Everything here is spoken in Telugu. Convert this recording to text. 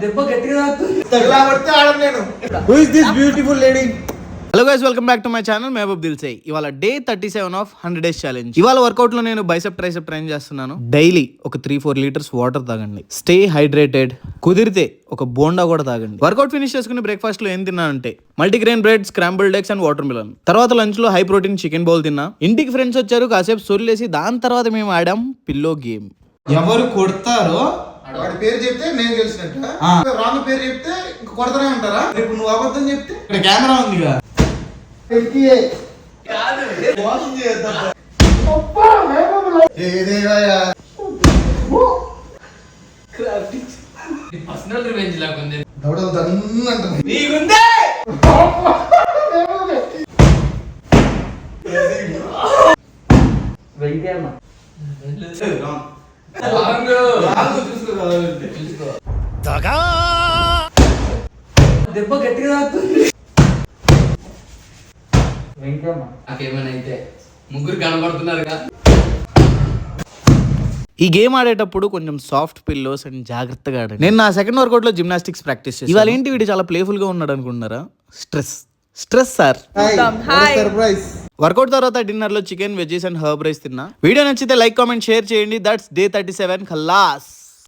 దెబ్బ గట్టిగా hello guys, welcome back to my channel Mehboob Dil Se. ఇవాళ డే 37 ఆఫ్ 100 days ఛాలెంజ్. ఇవాళ వర్కౌట్ లో నేను బైసెప్ ట్రైసెప్ ట్రైన్ చేస్తున్నాను. డైలీ ఒక 3-4 లీటర్స్ వాటర్ తాగండి. Stay hydrated. కుదిరితే ఒక బోండా కూడా తాగండి. వర్కౌట్ ఫినిష్ చేసుకుని బ్రేక్ఫాస్ట్ లో ఏం తిన్నానంటే multigrain bread, scrambled eggs and watermelon. తర్వాత లంచ్ లో హై ప్రోటీన్ చికెన్ బౌల్ తిన్నా. ఇంటికి ఫ్రెండ్స్ వచ్చారు, కాసేపు సొల్లేసి దాని తర్వాత మేము ఆడాం పిల్లో గేమ్. ఎవరు కొడతారో వాడి పేరు చెప్తే నేను గెలిచినట్ట, రాంగ్ పేరు చెప్తే ఇంక కొడతానే ఉంటారా? ఇప్పుడు నువ్వు అబద్ధం చెప్తే ఇక్కడ కెమెరా ఉందిగా. పర్సనల్ రివెంజ్ లాగా ఉంది. దవడలు దన్నంటుంది. నీకుందే వెంకయ్యమ్మ దెబ్బ గట్టిగా తాకుతుంది. వెంకయ్యమ్మ నాకేమైనా అయితే ముగ్గురు కనబడుతున్నారుగా. ఈ గేమ్ ఆడేటప్పుడు కొంచెం సాఫ్ట్ పిల్లోస్ అండ్ జాగ్రత్తగా ఆడండి. నేను నా సెకండ్ వర్కౌట్ లో జిమ్నాస్టిక్స్ ప్రాక్టీస్ చేసి ఇవాళ ఏంటి వీడు చాలా ప్లేఫుల్ గా ఉన్నాడు అనుకుంటున్నారా? Stress sir. సర్ప్రైజ్. వర్కౌట్ తర్వాత డిన్నర్ లో chicken, veggies and herb rice తిన్నా. వీడియో నచ్చితే లైక్, కామెంట్, షేర్ చేయండి. That's day 37 Khallas.